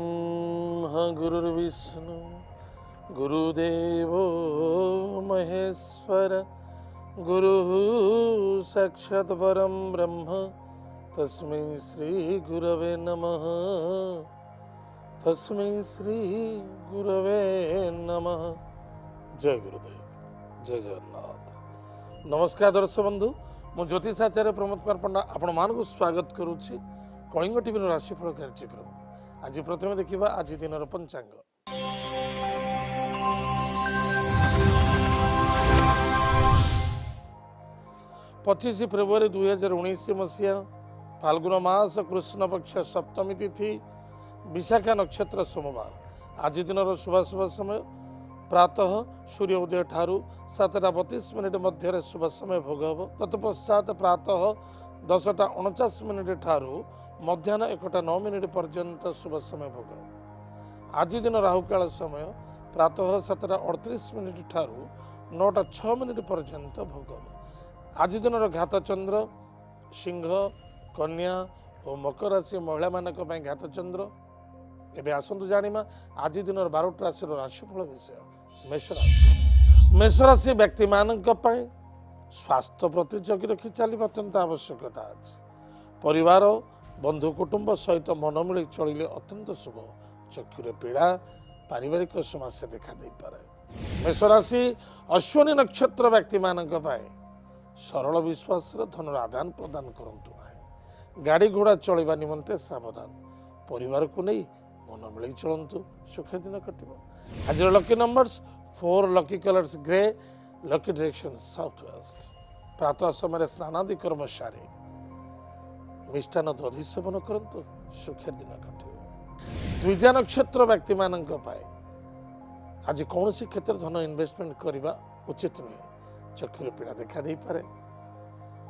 गुरुर्ब्रह्मा गुरुर्विष्णु गुरुदेवो महेश्वर गुरुः साक्षात् परं ब्रह्म तस्मै श्री गुरवे नमः। तस्मै श्री गुरवे नमः। जय गुरुदेव, जय जगन्नाथ। नमस्कार दर्शक बंधु, मु ज्योतिषाचार्य प्रमोद कुमार पंडा आपण मानक स्वागत करुच्ची कलिंग टीवी राशिफल कार्यक्रम। आज प्रथम देखा आज दिन पंचांग। 25 फेब्रुआरी 2019 मसीहा फाल्गुन मास कृष्ण पक्ष सप्तमी तिथि विशाखा नक्षत्र सोमवार। आज दिन शुभ समय प्रातः सूर्य उदय ठारू 7:32 मध्य शुभ समय भोग हम। तत्पश्चात प्रातः 10:49 ठारू मध्याह्न 1:09 पर्यंत शुभ समय भोग। आज दिन राहुकाल समय प्रातः 7:38 ठारू 9:06 पर्यंत भोग। आज दिन घात चंद्र सिंह कन्या और मकर राशि महिला मानक घात चंद्र। एवं आसतु जाना आज दिन 12 राशि राशिफल विषय। मेष राशि व्यक्ति मानक स्वास्थ्य प्रति जगि रखी चलने अत्यंत आवश्यकता अच्छे। परिवार बंधु कुटुंब सहित मन मिली चलिए अत्यंत शुभ। चक्षुरे पीड़ा पारिवारिक समस्या देखा दे पारे। मेष राशि अश्विनी नक्षत्र व्यक्ति मानक सरल विश्वास धनर आदान प्रदान करंतु नहीं। गाड़ी घोड़ा चलवा निमंते सावधान। परिवार को नहीं मन मिल चलतु सुख दिन कट। आज lucky numbers 4, lucky colours grey, lucky direction south waste. प्रातः समय स्नानादि कर्म सारी मिष्टान दधि सेवन करंतु सुख दिन कट। द्विजा नक्षत्र व्यक्ति मानक आज कौन सी क्षेत्र धन इन्वेस्टमेंट करने उचित नुहे। चक्षुर पीड़ा देखा दे पारे।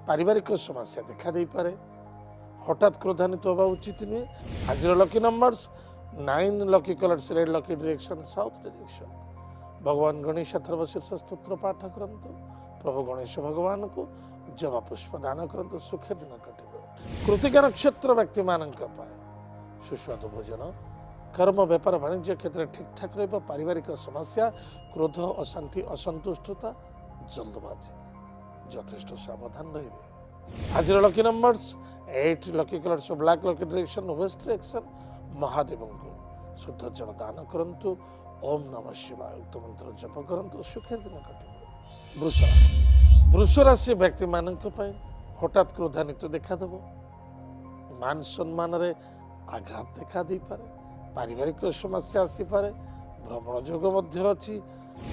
पारिवारिक समस्या देखा दे पारे। हठात क्रोधान्वित होगा उचित नुहे। आज lucky numbers 9, lucky colours red, lucky direction south direction. भगवान गणेश अथर्वशीर्ष स्तोत्र पाठ करंतु। प्रभु गणेश भगवान को जवा पुष्प दान करंतु सुख दिन कटे। कृतिका नक्षत्र व्यक्ति मानक सुस्वादु भोजन कर्म व्यापार वाणिज्य क्षेत्र ठीक ठाक रहा। पारिवारिक समस्या क्रोध अशांति असंतुष्टता जल्दबाजी यथेष्ट सावधान रहे। आज lucky numbers 8, lucky colours black, lucky direction west direction. Mahadev को शुद्ध जल दान करंतु। ओम नमः शिवाय उक्त मंत्र जप करंतु सुख दिन कटे। वृष राशि व्यक्ति मानक हठात क्रोधान्वित देखादेव। मान सम्मान रे आघात देखा दे पारे। पारिवारिक समस्या आसी पारे। भ्रमण जोग मध्य अच्छी।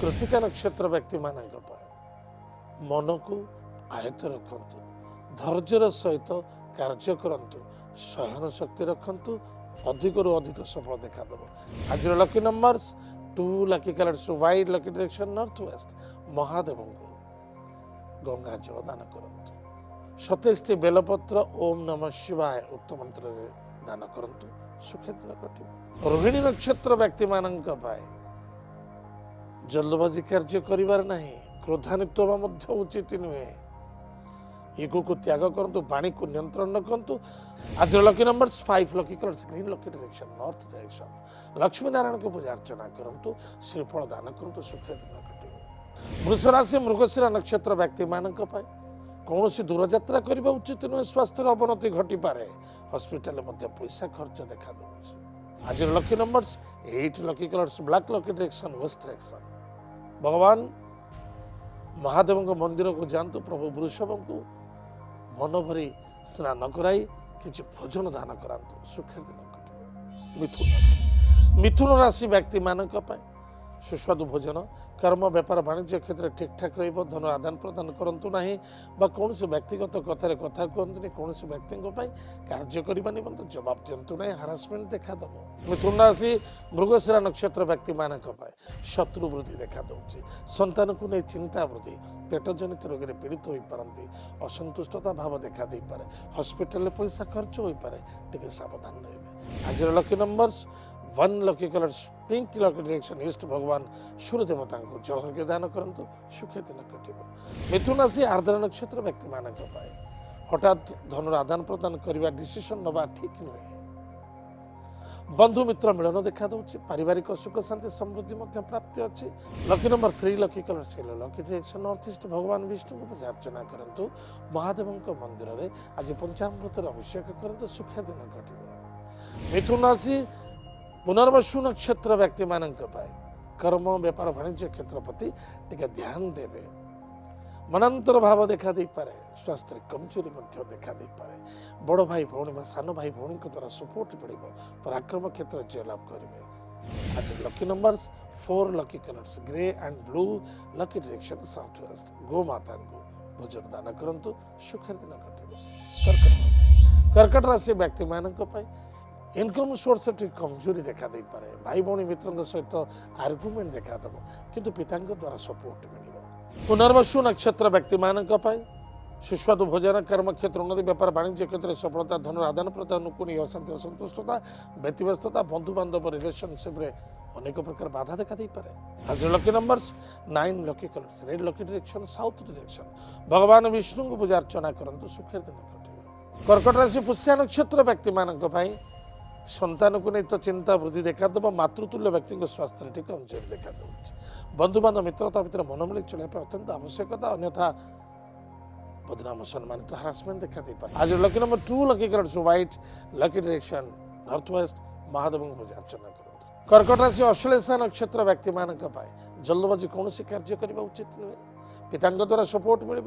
कृतिका नक्षत्र व्यक्ति मानक मन को आयत रखंतु। धैर्यर सहित कार्य करंतु। सहन शक्ति रखंतु। अधिक रु अधिक सफल देखादेव। आज lucky numbers 2, lucky colours white, lucky direction north west. Mahadev को गंगा जल दान करंतु। 27 बेलपत्र ओम नमः शिवाय उक्त मंत्र दान करंतु सुख दिन कटे। रोहिणी नक्षत्र व्यक्ति मानक जल्दबाजी कार्य करिवार नहीं। क्रोधान्वित होगा मध्य उचित नुहे। ईगो को त्याग करंतु। वाणी को नियंत्रण रखंतु। आज lucky numbers 5, lucky colours green, lucky direction north direction. Lakshmi Narayan को पूजा अर्चना करंतु। श्रीफल दान करंतु सुख दिन कटे। वृष राशि मृगशिरा नक्षत्र व्यक्ति मानक कौन सी दूर यात्रा करने उचित नुहे। स्वास्थ्य अवनति घटी पारे। हॉस्पिटल मध्य पैसा खर्च देखा दे। आज lucky numbers 8, lucky colours black, lucky direction west direction. भगवान महादेव को मंदिर को जातु। प्रभु वृषभ को मन भरी स्नान कराई किसी भोजन दान करातु सुख दिन कटे। मिथुन राशि व्यक्ति मानक सुस्वादु भोजन कर्म व्यापार वाणिज्य क्षेत्र ठीक ठाक रहिबो। धन आदान प्रदान करंतु नाही बा कौन से व्यक्तिगत कथार कथा कहतुनि। कौन से व्यक्ति कार्य करने निमंते जवाब दिंतु ना। हारासमेंट देखा दब। मिथुन राशि मृगशिरा नक्षत्र व्यक्ति मानक शत्रु वृद्धि देखा दौर। संतान को नहीं चिंता वृद्धि। पेट जनित रोग में पीड़ित हो पारती। असंतुष्टता भाव देखा दे पारे। हॉस्पिटल पैसा खर्च हो पारे। टिके सावधान रहिबे। आज lucky numbers 1, lucky colours pink, lucky direction east. भगवान सूर्य देवता को जल अर्घ्य दान करंतु सुख दिन कटे। मिथुन राशि आर्द्र नक्षत्र व्यक्ति मानक हठात धनर आदान प्रदान करने डिसीजन नवा ठीक नुहे। बंधु मित्र मिलन देखा दूसरी पारिवारिक सुख शांति समृद्धि प्राप्ति अच्छी lucky number 3 lucky colour yellow lucky direction north east भगवान विष्णु को पूजा अर्चना करंतु महादेव मंदिर में आज पंचामृत अभिषेक करंतु सुखा दिन घट मिथुन राशि पुनर्वसु नक्षत्र व्यक्ति मान कर्म व्यापार वाणिज्य क्षेत्र प्रति टिके ध्यान देवे मनांतर भाव देखा दे पारे स्वास्थ्य कमजोरी देखा दे पारे बड़ भाई भौणी सान भाई भौणी द्वारा सपोर्ट मिल पराक्रम क्षेत्र जय लाभ करेंगे आज lucky numbers 4 lucky colours grey and blue lucky direction south west गो माता को भोजन दान करंतु सुखर दिन घटे कर्कट राशि व्यक्ति मानक इनकम सोर्स कमजोरी देखा दे पारे भाई भौणी मित्रों सहित आर्गुमेंट देखा दब किंतु पिता द्वारा सपोर्ट मिल पुनर्वसु नक्षत्र व्यक्ति मानक सुस्वादु भोजन कर्म क्षेत्र उन्नति व्यापार वाणिज्य क्षेत्र सफलता धन आदान प्रदान को नहीं अशांति असंतुष्टता व्यक्तिव्यस्तता बंधु बांधव रिलेशनशिप रे अनेक प्रकार बाधा देखा दे पारे आज lucky numbers 9 lucky colours red lucky direction south direction भगवान विष्णु को पूजा अर्चना करंतु सुखर दिन घटे कर्कट राशि पुष्या नक्षत्र व्यक्ति मानक संतान को नहीं तो चिंता वृद्धि देखा देव मातृतुल्य व्यक्ति स्वास्थ्य कमजोर देखा दूसरी बंधु बांधव मित्रता भितर मनमिली चलने अत्यंत आवश्यकता अन्यथा बदनाम सम्मानित हारासमेंट देखा दे पारे आज lucky number 2 lucky colours white lucky direction north west Mahadev पूजा अर्चना करते कर्कट राशि अश्लेषा नक्षत्र व्यक्ति मानक जल्दबाजी कौन कार्य करने उचित नुहे पिता द्वारा सपोर्ट मिल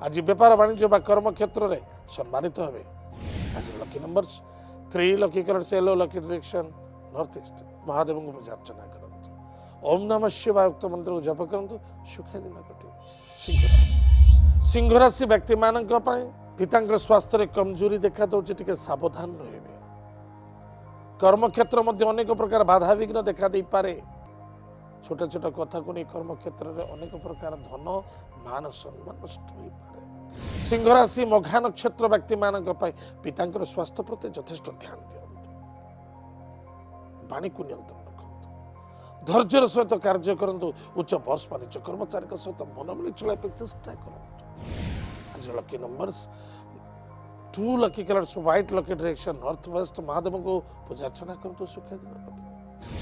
आज व्यापार वाणिज्य कर्म क्षेत्र में सम्मानित हे आज lucky numbers 3 lucky colours yellow lucky direction north east Mahadev को पूजा अर्चना करते ओम नमः शिवाय उक्त मंत्र को जप करंतु सुखे दिन घटे सिंह राशि व्यक्ति मानक पिता स्वास्थ्य कमजोरी देखा दूसरी टिके सावधान रहे कर्म क्षेत्र मध्य अनेक प्रकार बाधा विघ्न देखा दे पारे छोटा छोटा कथा को नहीं कर्म क्षेत्र में अनेक प्रकार धन मान सम्मान नष्ट हो पारे सिंह राशि मघा नक्षत्र व्यक्ति मानक पिता स्वास्थ्य प्रति यथेष्ट ध्यान दियंतु वाणी को नियंत्रण रखंतु धैर्यर सहित कार्य करंतु उच्च बस वाणिज्य कर्मचारी सहित मन मिली चलने चेष्टा करंतु आज lucky numbers 2 lucky colours white lucky direction north west Mahadev को पूजा अर्चना करंतु सुखे दिन घटे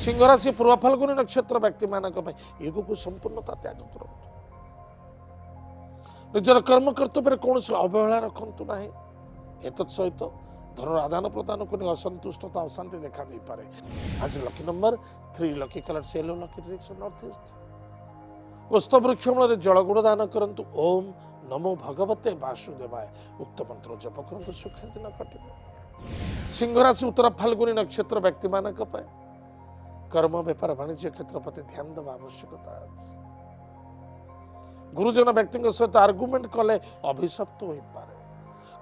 सिंह राशि पूर्व फाल्गुनी नक्षत्र व्यक्ति मानक योग को संपूर्णता त्याग करंतु निजर कर्म कर्तव्य कौन अवहेला रखु ना एतत् सहित धन आदान प्रदान को असंतुष्टता अशांति देखा दे पारे आज lucky number 3 lucky colours yellow lucky direction north east पुष्प वृक्ष मूल जलगुड़ दान करंतु ओम नमो भगवते वासुदेवाय उक्त मंत्र जप करंतु सुखे दिन घटे सिंह राशि उत्तर फाल्गुनी नक्षत्र व्यक्ति मानक कर्म व्यापार वाणिज्य क्षेत्र प्रति ध्यान देवा आवश्यकता अछि गुरुजन व्यक्ति सहित आर्गुमेंट कले अभिशप्त हो पारे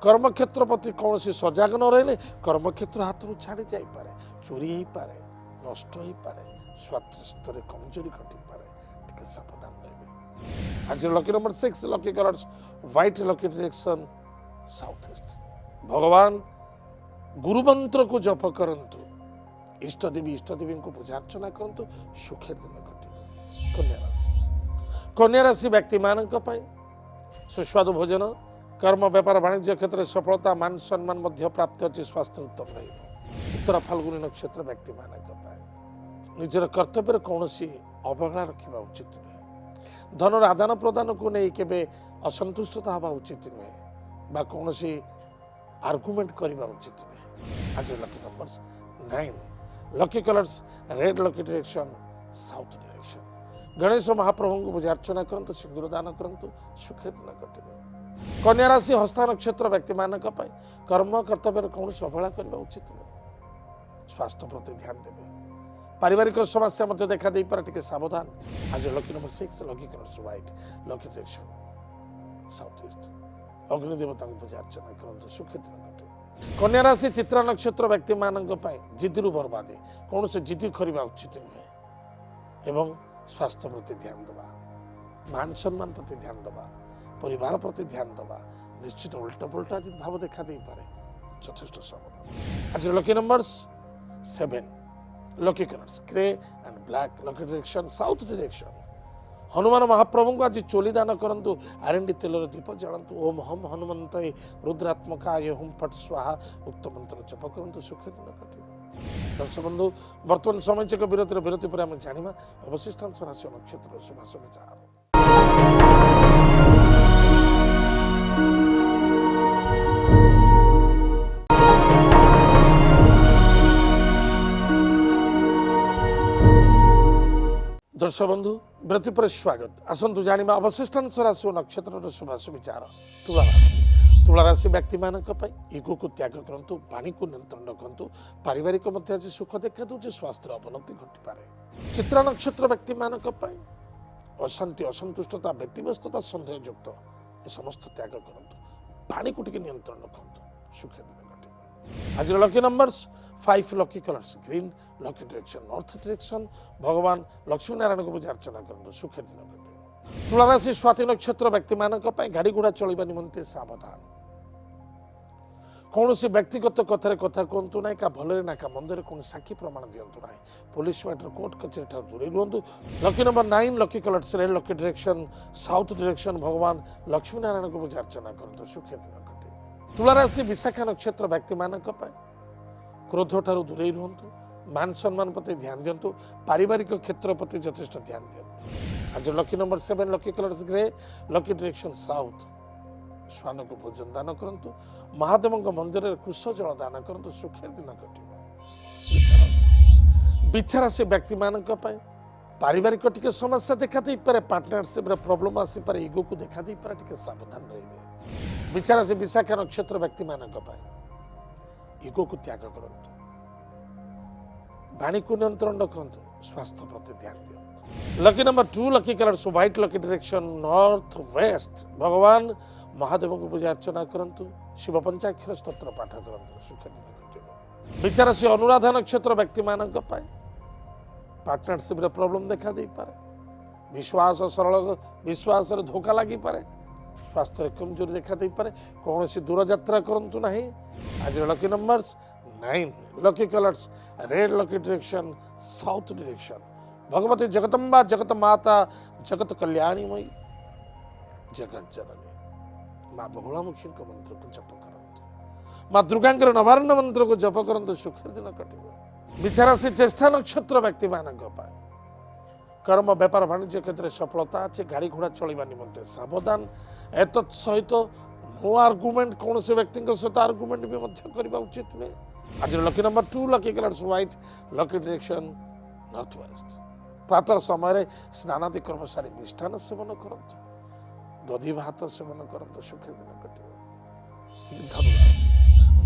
कर्म क्षेत्र प्रति कौन सजग न रही कर्म क्षेत्र हाथ छाड़ी जापे चोरी हो पारे नष्ट हो पारे स्वास्थ्य कमजोरी घटी पारे सावधान रहे आज lucky number 6 lucky colours white lucky direction south east भगवान गुरु मंत्र को जप करंतु इष्ट देवी को पूजा अर्चना करंतु सुखे दिन घटे कन्या राशि व्यक्ति मानक सुस्वादु भोजन कर्म व्यापार वाणिज्य क्षेत्र में सफलता मान सम्मान प्राप्त अच्छी स्वास्थ्य उत्तम उत्तर फाल्गुनी नक्षत्र व्यक्ति मानक निजर कर्तव्य कौन अवहेला रखा उचित नुहे धन आदान प्रदान को नहीं केबे असंतुष्टता हवा उचित नुहे बा कौन आर्गुमेंट करवा उचित नुहे आज lucky numbers 9 lucky colours red lucky direction south direction Ganesh महाप्रभु को पूजा अर्चना करंतु सिंदूर दान करंतु सुखे दिन घटे कन्या राशि हस्ता नक्षत्र व्यक्ति मानक कर्म कर्तव्य कौन अवहेला करवा उचित नुहे स्वास्थ्य प्रति ध्यान देवे पारिवारिक समस्या मध्य देखा दे पारे टिके सावधान आज lucky number 6 lucky colours white lucky direction south east अग्नि देवता को पूजा अर्चना करंतु सुखे दिन घटे कन्या राशि चित्रा नक्षत्र व्यक्ति मानक जिद्दु बर्बादी कौन से जिद्दी करवा उचित नुहे एवं स्वास्थ्य प्रति ध्यान देवा मान सम्मान प्रति ध्यान देवा परिवार प्रति ध्यान देवा निश्चित उल्टा पुल्टा आज भाव देखा दे पारे यथेष्ट सावधान आज lucky numbers 7 lucky colours grey and black lucky direction south direction Hanuman महाप्रभु को आज चोली दान करंतु आरंडी तेलर दीप जलांतु ओम हम हनुमंत रुद्रात्मकाय हुम फट स्वाहा उक्त मंत्र जप करंतु सुखे दिन घटे दर्शक बंधु बर्तमान समय चेक विरति पर आम जाना अवशिष्टांश राशि नक्षत्र शुभाशु विचार। दर्शक बंधु विरति पर स्वागत। आसतु जाना अवशिष्टांश राशि नक्षत्र शुभाशु विचार। तुला राशि तुला राशि व्यक्ति मानक इगो को त्याग करूँ, पानी को नियंत्रण रखु, पारिवारिक मध्य आज सुख देखा दूसरे स्वास्थ्य अवनति घटिपे। चित्रा नक्षत्र व्यक्ति मानक अशांति असंतुष्टता व्यक्तिव्यस्तता सन्देह युक्त ये समस्त त्याग करूँ, पानी को टिके नियंत्रण रखु, सुखी दिन घटे। आज lucky numbers 5 lucky colours green, lucky direction north direction, भगवान लक्ष्मी नारायण को पूजा अर्चना करूँ, सुखी दिन घटे। तुला राशि स्वाति नक्षत्र व्यक्ति मानक गाड़ी घोड़ा चलवा निमंते सावधान। कौन व्यक्तिगत कथार कथा कहतु ना का भल ना का मंदर कौन साक्षी प्रमाण दिंतु ना, पुलिस मैटर कोर्ट कचेरी दूरे रुहतु। Lucky number 9 lucky colours red, lucky direction south direction, भगवान लक्ष्मी नारायण को पूजा अर्चना करूँ, सुखी दिन घटे। तुला राशि विशाखा नक्षत्र व्यक्ति मानक क्रोध ठारू दूरे रुहतु, मान सम्मान प्रति ध्यान दिंतु, पारिवारिक क्षेत्र प्रति यथेष्ट ध्यान दिंतु। आज lucky number 7 lucky colours grey, lucky direction south, श्वान को भोजन दान करूँ, महादेव मंदिर में कुश जल दान करूँ, सुखी दिन घटे। बिछा राशि व्यक्ति मान पारिवारिक टिके समस्या देखा दे पारे, पार्टनरशिप प्रॉब्लम आसी पारे, इगो को देखा दे पारे, टिके सावधान रहिबे। बिछा राशि विशाखा नक्षत्र व्यक्ति मान इगो को त्याग करूँ, वाणी को नियंत्रण रखु, स्वास्थ्य प्रति ध्यान दियंतु। Lucky number 2 lucky colours white, lucky direction north west, भगवान महादेव को पूजा अर्चना करूँ, शिव पंचाक्षर स्तोत्र पाठ करूँ, सुखी दिन घटे। बिछा राशि अनुराधा नक्षत्र व्यक्ति मान पार्टनरशिप प्रॉब्लम देखा दे पारे, विश्वास सरल विश्वास धोखा लगी पारे, स्वास्थ्य कमजोरी देखा दे पारे, कौन सी दूर यात्रा करूँ ना। आज lucky numbers 9 lucky colours red, lucky direction south direction, Bhagwati Jagdamba जगत माता जगत कल्याणीमयी जगत जननी माँ बहुलामुखी मंत्र को जप करूँ, माँ दुर्गा नवारण मंत्र को जप करूँ, सुखी दिन कटे। बिछा राशि ज्येष्ठा नक्षत्र व्यक्ति मान कर्म व्यापार वाणिज्य क्षेत्र में सफलता अच्छे, गाड़ी घोड़ा चलवा निमंते सावधान। एत सहित नो आर्गुमेंट कौन से व्यक्ति सहित आर्गुमेंट भी करने उचित नुहे। आज lucky number 2 lucky colours white, lucky direction north waste, प्रातः समय स्नानादि कर्म सारी मिष्ठान सेवन करूँ, दधी भात सेवन करूँ, सुखी दिन कटे।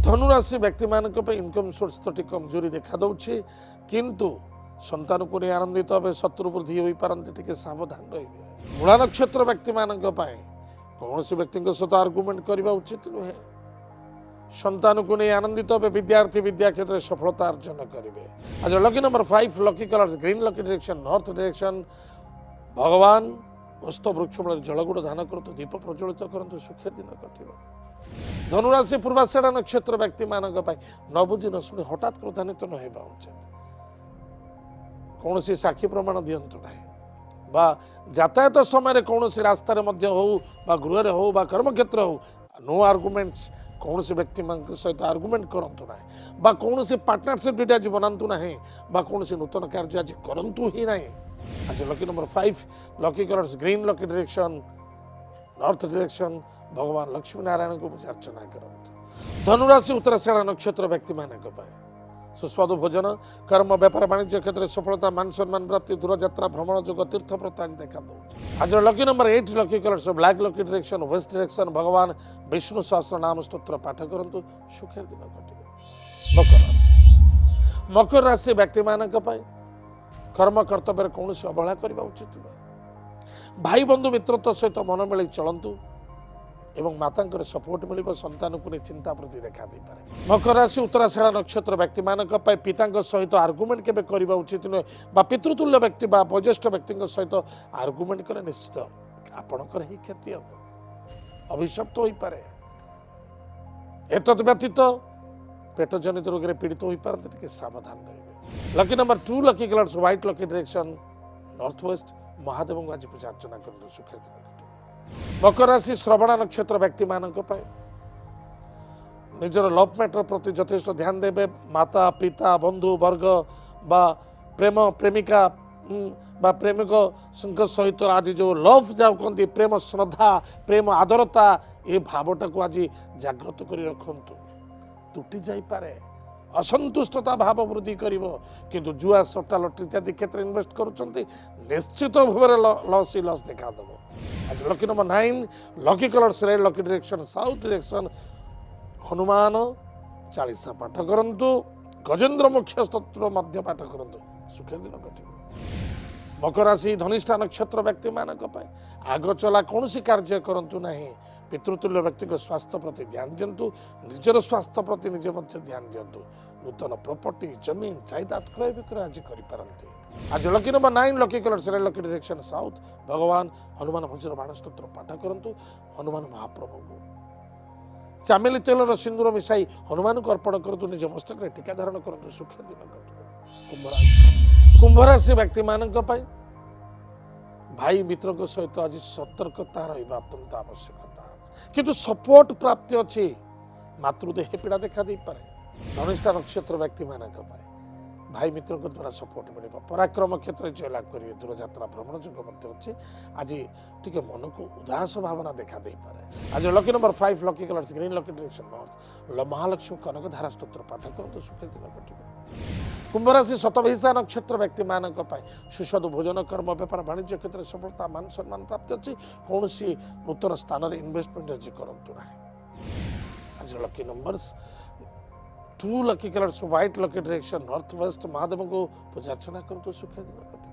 धनुराशि व्यक्ति मान इनकम सोर्स तो कमजोरी देखा दूसरी, किंतु संतान को नहीं आनंदित हे, शत्रु वृद्धि हो पारती, टिके सावधान रही। मूला नक्षत्र व्यक्ति मान कौन से व्यक्ति सहित आर्गुमेंट करने उचित नुहे। संतान को नहीं आनंदित हे, विद्यार्थी विद्या क्षेत्र में सफलता अर्जन करेंगे। आज lucky number 5 lucky colours green, lucky direction north direction, भगवान वस्त वृक्ष मूल जलगुड़ दान करूँ, दीप प्रज्वलित करूँ, सुखी दिन कटे। धनुराशि पूर्वाषाढ़ नक्षत्र व्यक्ति मान न बुझी न शुणी हठात क्रोधान्वित न होगा उचित, कौन सी साक्षी प्रमाण दिंतु ना, यातायात समय कौन सी रास्तार हो गृह हो कर्मक्षेत्र हो, नो आर्गुमेंट्स कौन से व्यक्ति सहित आर्गुमेंट करूँ ना, कौन सी पार्टनरशिप डीटे आज बनातु ना, कौन सी नूतन कार्य आज करूँ ही ना। आज lucky number 5 lucky colours green, lucky direction north direction, भगवान लक्ष्मी नारायण को पूजा अर्चना करूँ। धनुराशि उत्तराषाढ़ नक्षत्र व्यक्ति मान सुस्वादु भोजन, कर्म व्यापार वाणिज्य क्षेत्र में सफलता, मान सम्मान प्राप्ति, दूर यात्रा भ्रमण जोग तीर्थ प्रथा आज देखा दो। आज lucky number 8 lucky colours black, lucky direction west direction, भगवान विष्णु सहस्र नाम स्तोत्र पाठ करूँ, सुखी दिन घटे। मकर राशि मकर राशि व्यक्ति मान कर्म कर्तव्य कौन से अवहेला करने उचित नुहे। भाई बंधु मित्रत्व सहित मन मिल चलतु एवं माता सपोर्ट मिल, संतान को चिंता प्रति देखा दे पारे। मकर राशि उत्तराषाढ़ नक्षत्र व्यक्ति मान पिता सहित आर्गुमेंट केबे करबा उचित नुहे, पितृतुल्य व्यक्ति वयोज्येष्ठ व्यक्ति सहित आर्गुमेंट करे निश्चित आपणकर ही क्षति हम अभिशप्त हो पारे। एतद व्यतीत पेट जनित रोग पीड़ित हो पारते, सावधान रहिबे। Lucky number 2 lucky colours white, lucky direction north west, Mahadev को आज पूजा अर्चना कर सुखी दिन। मकर राशि श्रवण नक्षत्र व्यक्ति मान निजर लव मैटर प्रति यथेष्ट ध्यान देवे माता पिता बंधु वर्ग बा प्रेम प्रेमिका बा प्रेमिक सहित आज जो लव जाऊ कहते प्रेम श्रद्धा प्रेम आदरता ये भावटा को आज जागृत कर रखु तुटी जापे असंतुष्टता भाव वृद्धि कर किंतु जुआ सट्टा लटरी इत्यादि क्षेत्र में इन्वेस्ट करुँच निश्चित भाव लॉस ही लॉस देखा देव आज lucky number 9 lucky colours red lucky direction south direction Hanuman Chalisa पाठ करंतु गजेंद्र मुख्य स्तोत्र मध्य पाठ करंतु सुखी दिन कटे मकर राशि धनिष्ठा नक्षत्र व्यक्ति मानक आग चला कौन कार्य करंतु नहीं पितृतुल्य व्यक्ति स्वास्थ्य प्रति ध्यान दिंतु निजर स्वास्थ्य प्रति निजे ध्यान दिंतु नूतन प्रॉपर्टी जमीन जायदाद क्रय विक्रय आज करें आज lucky number 9 lucky colours lucky direction south भगवान हनुमान वज्र बाण स्तोत्र पाठ करंतु हनुमान महाप्रभु चामेली तेलर सिंदूर मिसाई हनुमान को अर्पण करतु निज मस्तक टीका धारण करतु सुख दिन कुंभ राशि व्यक्ति मानक भाई मित्र सहित आज सतर्कता रहा अत्यंत आवश्यकता किंतु सपोर्ट प्राप्ति अच्छी मातृदेह पीड़ा देखा दे पारे धनिष्ठा नक्षत्र व्यक्ति मानक भाई मित्र द्वारा सपोर्ट मिल पराक्रम क्षेत्र जय लाभ करेंगे दूरयात्रा भ्रमण जोग अच्छे आज टी मन को उदास भावना देखा दे पारे आज lucky number 5 lucky colours green lucky direction north Mahalakshmi Kanak Dhara स्तोत्र पाठ करते सुखी दिन कटे कुंभ राशि शतभिषा नक्षत्र व्यक्ति मानक सुस्वादु भोजन कर्म व्यापार वाणिज्य क्षेत्र में सफलता मान सम्मान प्राप्त अच्छी कौन नूतन स्थान में इन्वेस्टमेंट आज करूँ ना आज lucky numbers 2 lucky colours white lucky direction north west Mahadev को पूजा अर्चना करते सुखी दिन कटे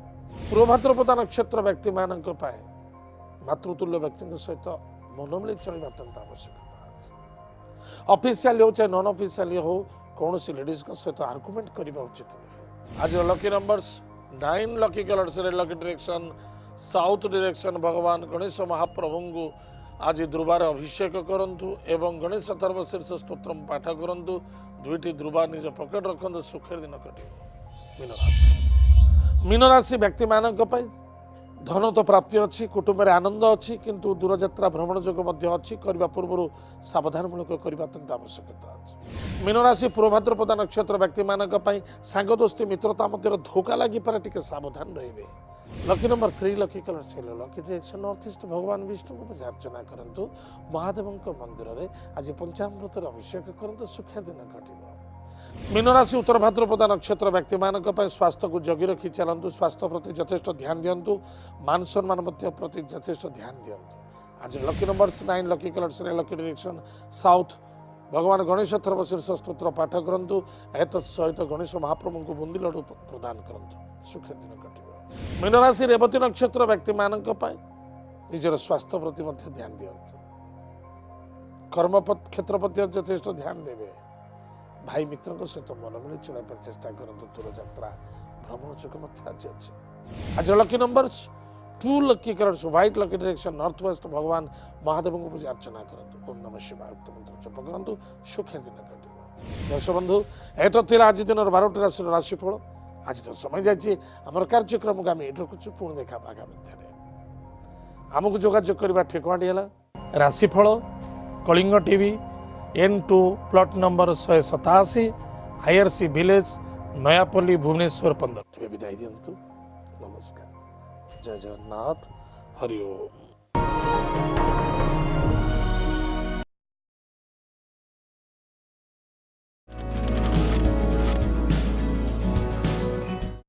पूर्व भाद्रपदा नक्षत्र व्यक्ति मानक मातृतुल्य व्यक्ति सहित मन मिली चलना अत्यंत आवश्यकता ऑफिशियल हो चाहे नॉन ऑफिशियल हो कौन सी लेडीज सहित आर्गुमेंट करने उचित नहीं आज lucky numbers 9 lucky colours lucky direction south direction भगवान गणेश महाप्रभु को आज दुर्बार अभिषेक करंतु एवं गणेश सर्वशीर्ष स्तोत्र पाठ करंतु दुईटी दुर्बा निज पकेट रखते सुखर दिन कटे मीन राशि व्यक्ति मानक धन तो प्राप्ति अच्छी कुटुंब में आनंद अच्छी किंतु दूरयात्रा भ्रमण जोग अच्छी करने पूर्व सावधानमूलक करने अत्यंत आवश्यकता अच्छी मीन राशि पूर्व भाद्रपदा नक्षत्र व्यक्ति मानक सांग दोस्ती मित्रता मध्य धोखा लगी पारे टिके सावधान रहिबे lucky number 3 lucky colour lucky direction north east भगवान विष्णु को पूजा अर्चना करंतु महादेव मंदिर में आज पंचामृत अभिषेक करंतु सुखा दिन घटिबो मीन राशि उत्तर भाद्रपदा नक्षत्र व्यक्ति मानक स्वास्थ्य को जगी रखी चलतु स्वास्थ्य प्रति यथेष्ट ध्यान दिंतु मान सम्मान प्रति यथेष्ट ध्यान दिंतु आज lucky number 9 lucky colours lucky direction south भगवान गणेश सर्वशीर्ष स्तोत्र पाठ करंतु सहित गणेश महाप्रभु को बुंदी लड्डू प्रदान करंतु सुखी दिन कटे मीन राशि रेवती नक्षत्र व्यक्ति मानक निजर स्वास्थ्य प्रति ध्यान दिंतु कर्म क्षेत्र प्रति यथेष्ट ध्यान देवे भाई मित्रों सहित मन मिली चलने चेष्टा करते दूरयात्रा भ्रमण जोग आज अच्छे आज lucky numbers 2 lucky colours white lucky direction north west भगवान महादेव को पूजा अर्चना करते ओम नमः शिवाय मंत्र जप करते सुखी दिन कटे दर्शक बंधु यह तो आज दिन 12टी राशि राशिफल आज तो समय जाइए आम कार्यक्रम को आम ये रखुचु पुणी देखा आगामी दिन आमको जोगाजोग करने ठेकवाटी है राशिफल Kalinga TV N2 plot number 187 IRC village Nayapalli Bhubaneswar 15 विदाई दिंतु नमस्कार जय जगन्नाथ हरि ओम।